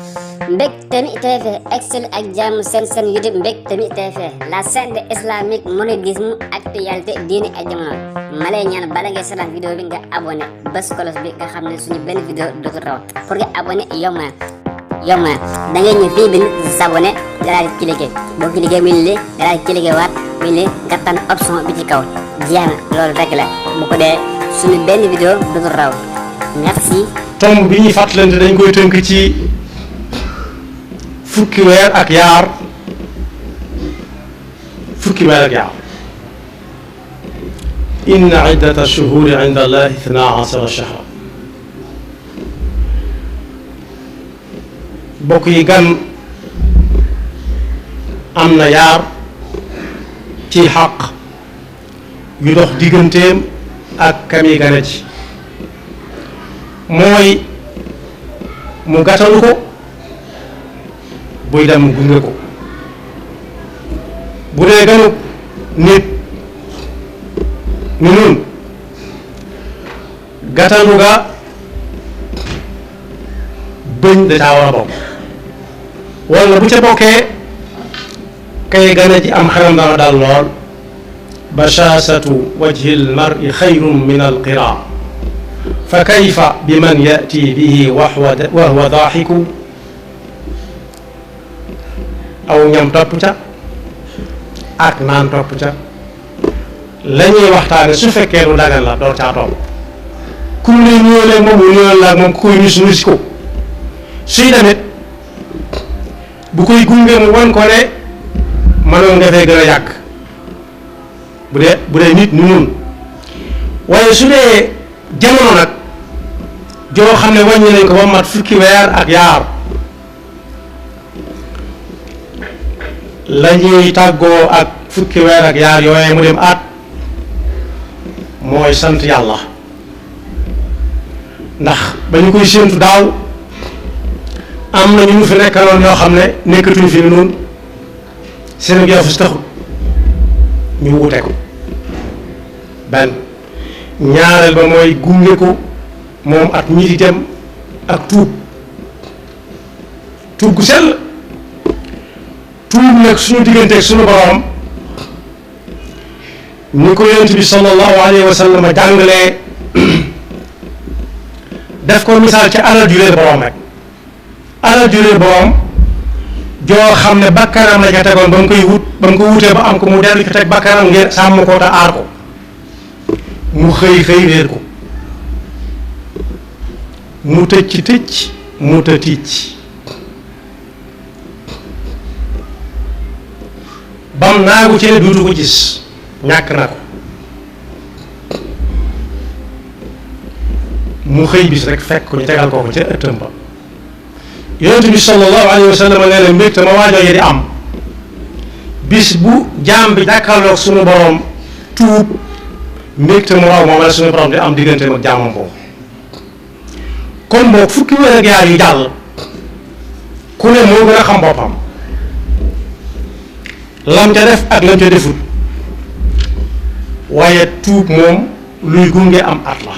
Mbectemi TV excel ak jàmm seen YouTube Mbectemi TV la chaîne de islamique mouridisme actualité diine ak jamono ma lay ñaan bala ngay seetaan vidéo bi nga abonné bés kolos bi nga xam ne suñu benn vidéo dootul raw pour nga abonné yomb na da ngay ñëw fii bi s'abonné nga daal di cliquer boo cliquer muy li nga daal di cliquer waat muy li nga tànn option bi ci kaw jeex na loolu rek la bu ko dee suñu benn vidéo dootul raw merci. tomb bi ñuy fàttalante dañ koy tënk ci fukki weer ak yaar inna iddata shuhuri inda allahi 12 shahra bokk yi gan am na yaar ci xaq yu dox digganteem ak kami gane ci mooy mu gàttalu ko buy dem mu gunge ko bu dee ganu nit ni nun gàttalu ga bëñ da caa war a bokk wala bu ca bokkee kay gane ci am xelam dana dal lool bashasatu wajhi al mar'i xayrun min al qira fa kayfa biman yati bihi wa huwa daaxiku aw ñam topp ca ak naan topp ca la ñuy waxtaane su fekkee lu dagan la door caa topp ku ne nuyoo leen moom mu nuyoo la ak moom ku koy nusi ko suy demit bu koy gunge mu wan ko ne mënoon nga fee gën a yàgg bu dee nit ñu nun waaye su dee jamono nag joo xam ne wàññi nañ ko ba mat fukki weer ak yaar la ñuy tàggoo ak fukki weer ak yaar yooye mu dem at mooy sant yàlla ndax ba ñu koy séentu daaw am na ñu fi nekkaloon ñoo xam ne nekkatuñ fi ni noonu seen yafus taxul ñu wute ko benn ñaareel ba mooy gunge ko moom at ñi di dem ak tuub gu sell tuub nag suñu digganteeg suñu borom ni ko yonent bi sallallahu alayhi wa sallam jàngalee def ko misaal ci alal ju réer borom rek alal ju réer borom joo xam ne bakkanam la ca tegoon ba mu koy wut ba mu ko wutee ba am ko mu dellu ci teg bakkanam ngir sàmm ko te aar ko mu xëy réer ko mu tëcc mu tëticc bam naagu ci ne duutu ko gis ñàkk na ko mu xëy bis rek fekk ko ñu tegal ko ca ëttam ba yonent bi sallallahu alayhi wa sallam nee na mbégte ma waajoo yi di am bis bu jaam bi jàkkaarloog suñu borom tuub mbégte mu raw moom la suñu borom di am digganteem ak jaamam boobu kon boog fukki weer ak yaar yu jàll ku ne moo gën a xam boppam lam ca def ak lam ca defut waaye tuub moom luy gunge am at la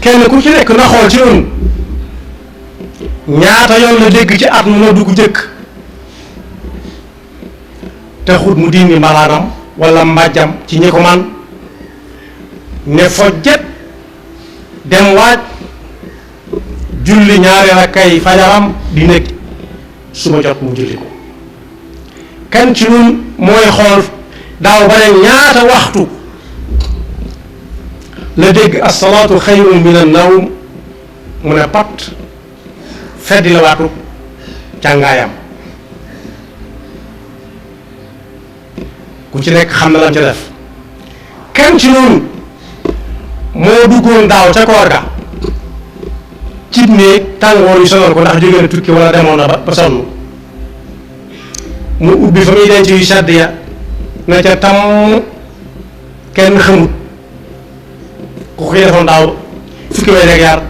kenn ku ci nekk na xool ci noonu ñaata yoon la dégg ci at mu na dugg jëkk taxut mu dindi mbalaanam wala mbàjjam ci ñi ko man ne fojjet dem waaj julli ñaari rakkay fajaram di nekk suba jot mu julli ko kan ci ñun mooy xool daaw ba ne ñaata waxtu la dégg as-salaatu xayrun min an-nawm mu ne pat feddi la waatu càngaayam ku ci nekk xam na lam ca def kan ci ñun moo duggoon daaw ca koor ga cib néeg tàngoor yu sonal ko ndax jóge na tukki wala demoon na ba sonn mu ubbi fa muy denc yu sedd ya na ca tam kenn xamut ku ko defoon daaw fukki weer ak yaar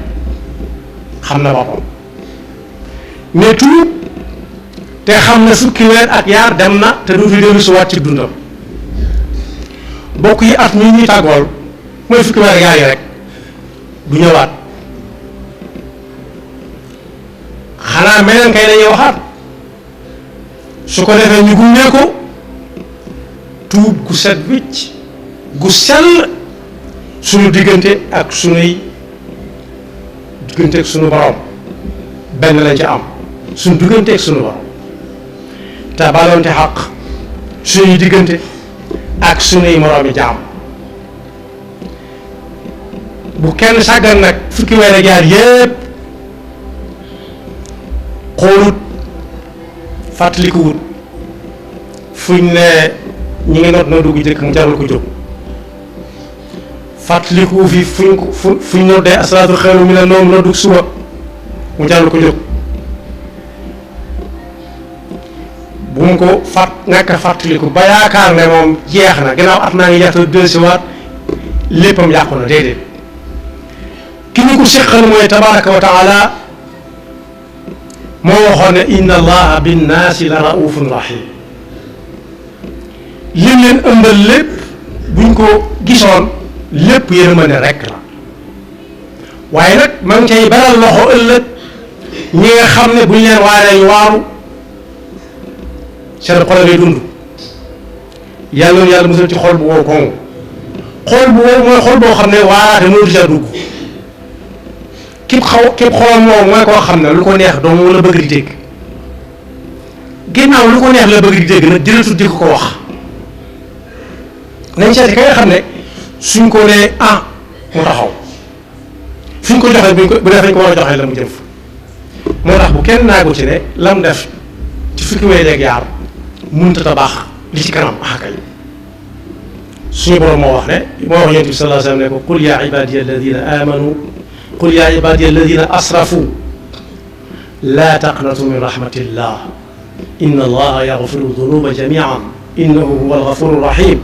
xam na boppam mais tuub te xam ne fukki weer ak yaar dem na te du fi dellu si waat ci dundam bokk yi at mi ñuy tàggool mooy fukki weer ak yaar yi rek du ñëwaat xanaa meneen kay dañuy waxaat su ko defee ñu gunge ko tuub gu set wicc gu sell suñu diggante ak suñuy diggante ak suñu borom benn lañ ci am suñu diggante ak suñu borom te baloonte xaq suñuy diggante ak suñuy moroomi jaam bu kenn sàggan nag fukki weer ak yaar yépp xoolut fàttalikuwut fuñ ne ñi ngi noot noddu gu jëkk mu jaral ko jóg fàttaliku fi fuñ noddee asalaatu xayru mina nawm noddu suba mu jaral ko jóg bu mu ko ñàkk a fàttaliku ba yaakaar ne moom jeex na gannaaw at naa ngi jeex te dellusiwaat léppam yàqu na déedéet ki ñu ko seqal mooy tabaraka wa taala moo waxoon ne inna allaha binnaasi la raufun rahim lim leen ëmbal lépp buñ ko gisoon lépp yërmande rekk la waaye nag ma ngi cay beral loxo ëllëg ñi nga xam ne buñ leen waaree ñu waaru seen xol ngay dund yàlla na yàlla musal ci xol bu wow koŋŋ xol bu wow mooy xol boo xam ne waaraate mënatu ca dugg képp xolam wow mooy koo xam ne lu ko neex doomu la bëgg di dégg ginnaaw lu ko neex la bëgg di dégg nag jërëtu di ko wax nañ seeti ka nga xam ne suñ ko nee mu taxaw suñ ko joxee bu dee fañ ko war a joxee la mu jëf moo tax bu kenn naagu ci ne lam def ci fukki weer ak yaar mënut a baax li ci kanam kay suñu borom moo wax ne moo wax yonent bi sallallahu alayhi wa sallam ne ko qul yaa ibadiya alladina amanu qul yaa ibadiya alladina asrafu laa taqnatu min rahmatillah inna allaha yaxfiru dunuba jamian innahu huwa alxafuru rahim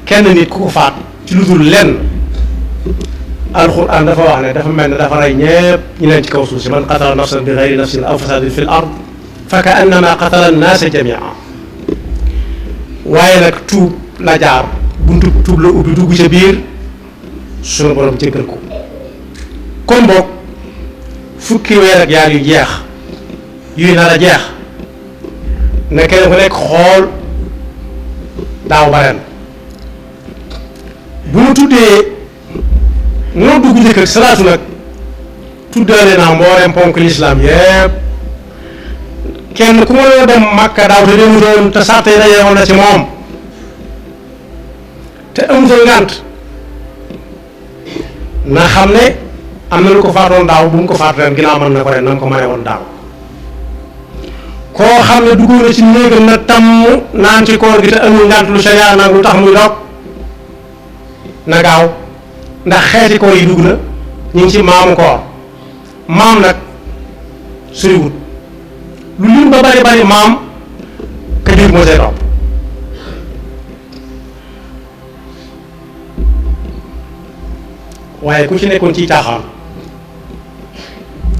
kenn nit ku ko faat ci lu dul lenn alquran dafa wax ne dafa mel ne dafa rey ñépp ñu leen ci kaw suuf si man qatala nafsan bi gayri nafsin aw fasadin fi l ard fa ka annama qatala annaasa jamia waaye nag tuub la jaar buntu tuub la ubbi dugg ca biir sunu borom jéggal ko kon boog fukki weer ak yaar yu jeex yuy nar a jeex ne kenn ku nekk xool daaw ba ren bu mu tuddee noo dugg njëkk ak salaatu nag tuddaale naa mboolem ponk lislaam yépp kenn ku ma dem Makka daaw te demutoon te sàrt yi dajeewoon na ci moom te amutoon ngànt na xam ne am na lu ko faatoon daaw bu mu ko faat ren ginnaaw mën na ko ren na mu ko mënee woon daaw koo xam ne duggoon na ci néegam na tàmm naan ci koor gi te amul ngànt lu sharia nag lu tax muy dog na gaaw ndax xeeti koor yi dugg na ñu ngi ci maamu koor maam nag suriwut lu lim ba bari bari maam ka jur moo say topp waaye ku ci nekkoon ciy caaxaan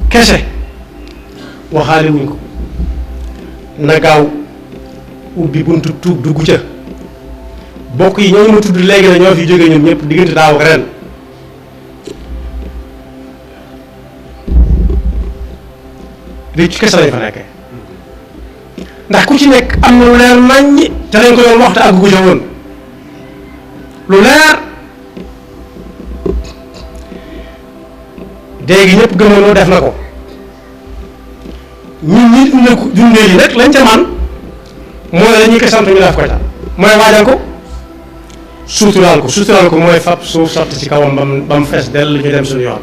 kese waxaale wuñ ko na gaaw ubbi buntu tuub dugg ca bokk yi ñooñu ma tudd léegi na ñoo fi jógee ñoom ñëpp diggante daaw ak ren réccu kese lañ fa nekkee ndax ku ci nekk am na lu leer naññi te lañ ko doon waxte ak gu ca woon lu leer léegi ñëpp gëmoonoo def na ko ñun ñi dundee yi rek lañ ca man mooy la ñuy ko sant ñu def ko ca mooy waajal ko suturaal ko mooy fab suuf sotti ci kawam ba mu fees dell ñu dem suñu yoon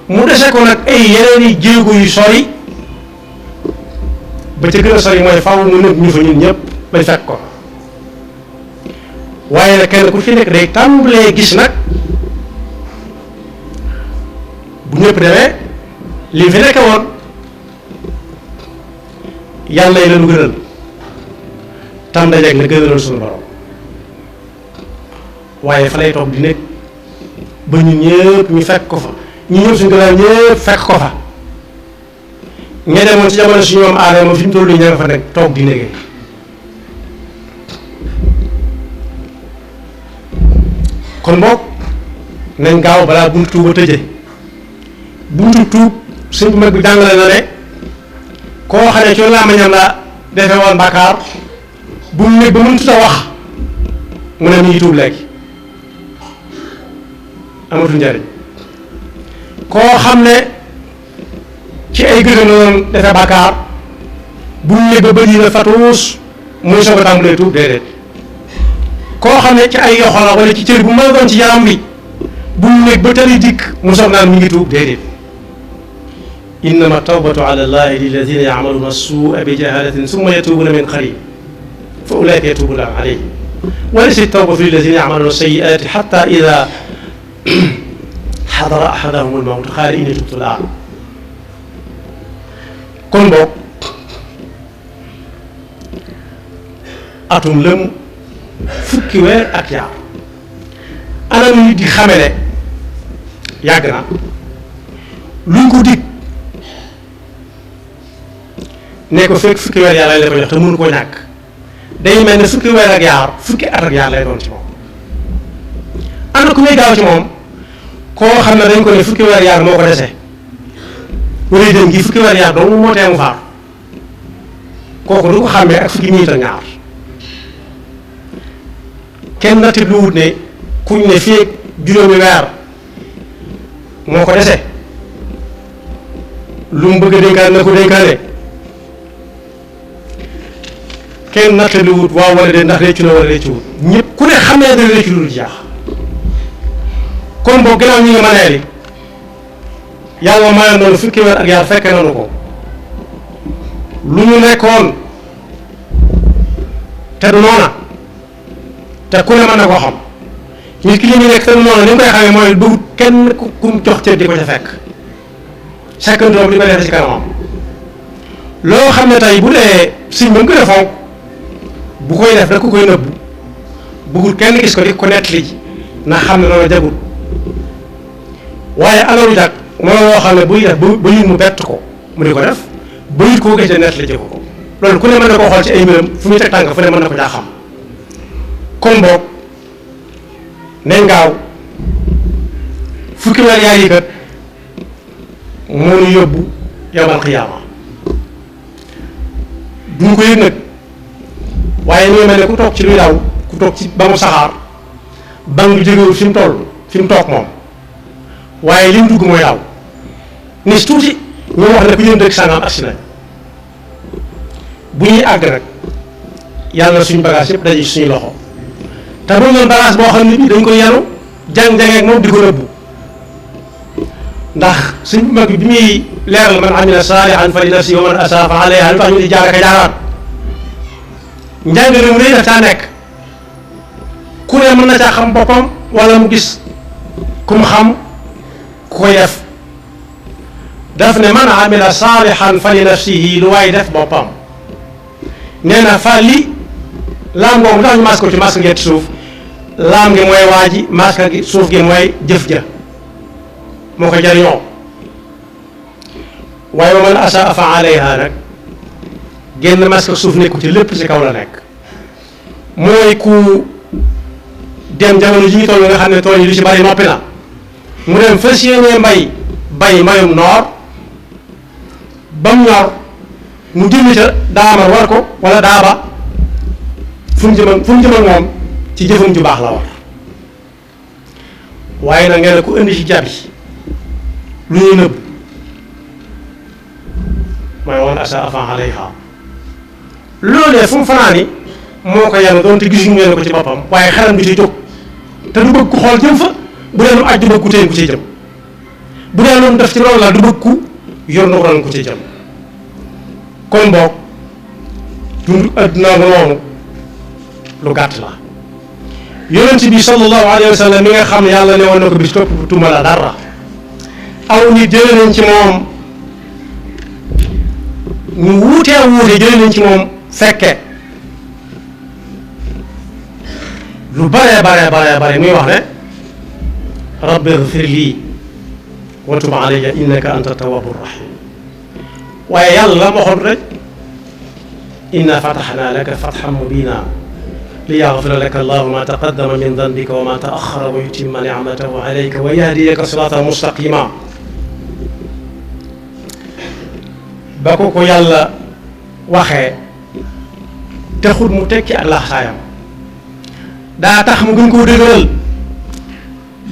mu dese ko nag ay yeneen i jéego yu sori ba ca gën a sori mooy faw mu nëb ñu fa ñun ñëpp bañ fekk ko waaye nag kenn ku ci nekk day tàmbalee gis nag bu ñëpp demee li fi nekke woon yàlla yi la lu gënal tam dajeeg la gënaloon suñu borom waaye fa lay toog di nekk ba ñun ñëpp ñu fekk ko fa ñu ñëpp suñu gënal ñëpp fekk ko fa ña demoon ci jamono suñu moom aadama fi mu toll nii ña nga fa nekk toog di nekkee kon boog nañ gaaw balaa buntu tuub a tëje buntu tuub sëñ bu mag bi jàngale na ne koo xam ne ci làmmiñam la defe woon bàkkaar bu mu nekk ba mënut a wax mu ne mi ngi tuub léegi amatul njariñ koo xam ne ci ay gëtam la doon defe bàkkaar bu mu nekk ba bëri na fatuus muy soog a tàmbalee tuub déedéet koo xam ne ci ay yoxo la wala ci cër bu mën a doon ci yaram bi bu mu nekk ba tëri dikk mu soog naan mi ngi tuub déedéet innama tawbatu ala allahi lilladina yacmaluna suua bi jahalatin summa yatuubuna min qarib fa ulaika yatuubu llahu alayhim wa laysa tawbatu lilladina yacmaluna sayiati xata ida xadara axadahum almawt qaala inni tubtu l-aan kon boog atum lëm fukki weer ak yaar anam nit di xamele yàgg na luñ ko dig ne ko fekk fukki weer yaar lay ko jox te mënu ko ñàkk day mel ne fukki weer ak yaar fukki at ak yaar lay doon ci moom am na ku muy gaaw ci moom koo xam ne dañ ko ne fukki weer yaar moo ko dese wala dem gi fukki weer yaar dong moo tee mu faatu kooku du ko xàmmee ak fukki minit ak ñaar kenn na tib lu wut ne kuñ ne fii juróomi weer moo ko dese lu mu bëgg a dénkaan na ko dénkaane kenn natt lu wut waaw wala de ndax réccu na wala réccu wut ñëpp ku ne xam ne dana réccu lu jaax kon boo gannaaw ñi nga mënee li yàlla mayoon noonu fukki weer ak yaar fekke nanu ko lu ñu nekkoon te du noona te ku ne mën na koo xam nit ki li ñu nekk te du noona ni mu koy xamee mooy bëggut kenn ku mu jox cër di ko ca fekk sekkandoom di ko def ci kanamam loo xam ne tey bu dee siñ ba mu gën a fonk bu koy def da ko koy nëbbu bëggut kenn gis ko di ko nettali ji na xam ne noonu jagut waaye alalu jag mooy loo xam ne buy def ba yit mu bett ko mu di ko def ba yit koo gëj a nettali ji ko loolu ku ne mën na koo xool ci ay mbiram fu muy teg tànk fu ne mën na ko jaa xam kon boog ne ngaaw fukki weer yaar yi kat moo ñu yóbbu yawmal xiyaama duñ ko yëg nag waaye ñoo mel ne ku toog ci luy daw ku toog ci ba mu saxaar bang bi jógewul fi mu toll fi mu toog moom waaye li mu dugg mooy daw ni tuuti ñu wax ne ku jëm dëkk sàngam agsi nañ bu ñuy àgg nag yàlla na suñu bagage yëpp daje suñu loxo te bu ñu doon bagage boo xam ne bii dañ ko yanu jàng-jangee ak moom di ko nëbbu ndax suñ mag bi muy leeral man amila saalihan fa li nafsihi wa man asaa fa alayha lu tax ñu di jaar ak a jaaraat njàngale mu rëy daf caa nekk ku ne mën na caa xam boppam wala mu gis ku mu xam ku koy def daf ne man amila saalihan fa li nafsihi lu waay def boppam nee na fa li laam googu tax ñu mas ko ci mas ngeet suuf laam gi mooy waa ji mas gi suuf gi mooy jëf ja moo ko jariñoo waaye wa man asaa fa alayha nag génn mas ko suuf nekku ci lépp ci kaw la nekk mooy ku dem jamono ji ñu toll nga xam ne tool yi lu ci bari noppi na mu dem fas yéenee bay mbayum noor ba mu ñor mu jënd ca daamar war ko wala daaba fu mu jëmal moom ci jëfam ju baax la war waaye nag ngeen ne ku indi ci jabi lu ñuy nëbb mooy woon asa avant alayha loolee fu mu fanaani moo ko yàlla doon te gisuñu ngeen ko ci boppam waaye xelam bi ci jóg te du bëgg ku xool jëm fa bu dee lu aj du bëgg ku téen ku ciy jëm bu dee lu mu def ci loolu la du bëgg ku yor na ko ku ciy jëm kon boog dund adduna nga noonu lu gàtt la yonent bi sallallahu alayhi wa sallam mi nga xam ne yàlla ne woon na ko bis topp tuma la dara aw nit jëlee nañ ci moom ñu wuutee wuute jëlee nañ ci moom fekke lu bare muy wax ne rabbi ighfir lii wa tub alayya innaka anta tawwabu rahim waaye yàlla la ma waxoon rek inna fatahnaa laka fathan mubiina liyaghfira laka allahu ma taqaddama min danbika wa ma ta'akhkhara wa yutimma ni'matahu alayka wa yahdiyaka siratan mustaqima ba ko yàlla waxee taxut mu tekki ak laxasaayam daa tax mu gën koo dëgëral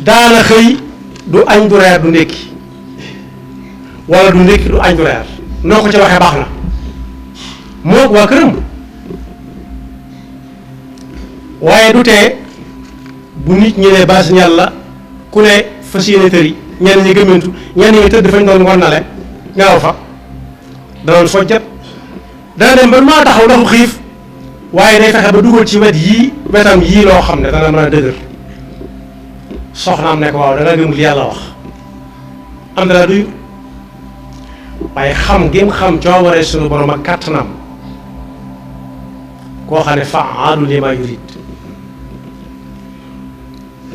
daana xëy du añ du reer du ndékki wala du ndékki du añ du reer noo ko ci waxee baax na moo waa këram waaye du tee bu nit ñi ne baasin yàlla ku ne fas yéene tëri ñenn ñi gëmmentu ñenn ñi tëdd fañ doon ngonnale ngaaw fa danoon fojjat dana dem ba maa taxaw ndoxu xiif waaye day fexe ba dugal ci wetam yii loo xam ne dana mën a dëgër soxnaam ne ko waaw da nga gëm li yàlla wax am dara duy waaye xam gém xam coobare suñu borom ak kàttanam koo xam ne fa'aalu limaa yurid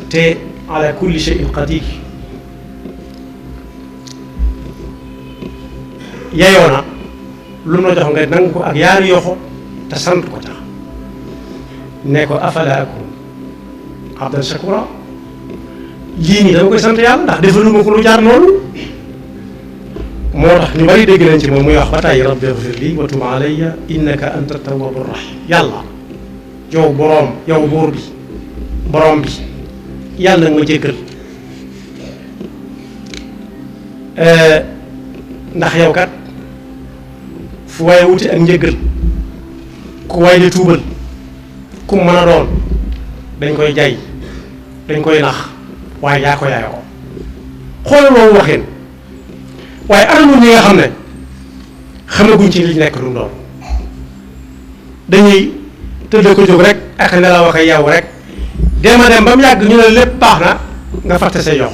te ala kulli shay'in qadir yeyoo na lu mu la jox nga nangu ko ak yaari yoxo te sant ko tax ne ko afala akun abdan shakura lii nii dama koy sant yàlla ndax defaluma ko lu jaar noonu moo tax ñu bari dégg nañ ci moom muy wax ba tey rabbi ighfir li wa tub alayya innaka anta tawwabur rahim yàlla yow boroom yow buur bi boroom bi yàlla nga ma jéggal ndax yow kat fu waaye wuti ak njëggal ku waay di tuubal ku mën a doon dañ koy jay dañ koy nax waaye yaa ko yaayoo xoolal loolu waxin waaye anamu ñi nga xam ne xamaguñ ci li nekk lu mu doon dañuy tëdd ko jóg rek ak nelaw ak yow rek dem ba mu yàgg ñu ne lépp baax na nga fàtte say yox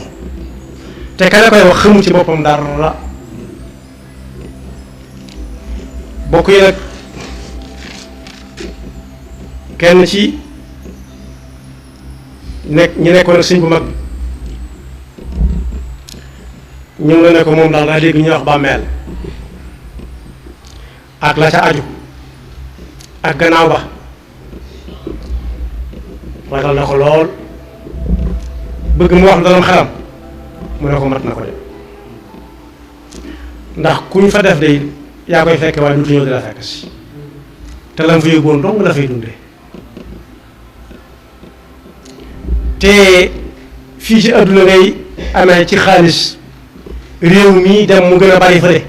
te ka la koy wax xamu ci boppam dara bokk yi nag kenn ci ñi nekkoon ak sëñ bu mag ñu ngi la ne ko moom daal daa dégg ñuy wax bàmmeel ak la ca aju ak gannaaw ba ragal na ko lool bëgg mu wax dalam xelam mu ne ko mat na ko de ndax ku ñu fa def de yaa koy fekke waaye dutu ñëw di la fekk si te lam fa yóbboon dong la fay dunde te fii ci adduna ngay amee ci xaalis réew mii dem mu gën a bari fële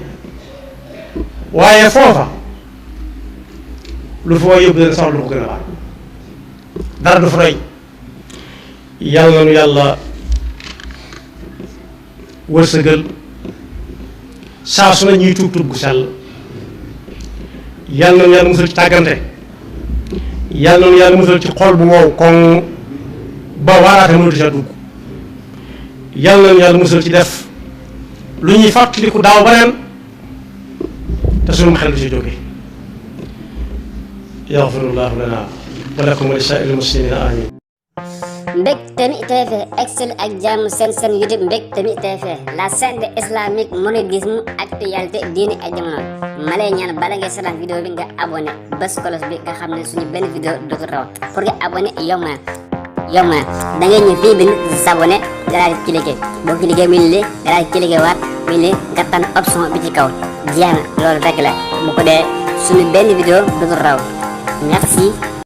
waaye foofa lu fa yóbbu dana soxla lu ko gën a bari dara du fa doy yàlla nu yàlla wërsëgal saa su ne ñuy tuub tuub gu sell yàlla nu yàlla musal ci tàggante yàlla nu yàlla musal ci xol bu wow koŋ ba waaraate mënatu ca dugg yàlla nu yàlla musal ci def lu ñuy fàttaliku daaw ba ren te sunu xel du ci jóge yaxfirullahu lana wa lakum wa li saa'iril muslimina amin Mbectemi TV excel ak jàmm seen YouTube Mbectemi TV la chaîne de islamique mouridisme actualité diine ak jamono ma lay ñaan bala ngay seetaan vidéo bi nga abonné bés kolos bi nga xam ne suñu benn vidéo dootu raw pour nga abonné yomb na da ngay ñëw fii bind s'abonné nga daal di cliquer boo cliquer muy li nga daal di cliquer waat muy li nga tànn option bi ci kaw jeex na loolu rek la bu ko dee suñu benn vidéo dootu raw merci.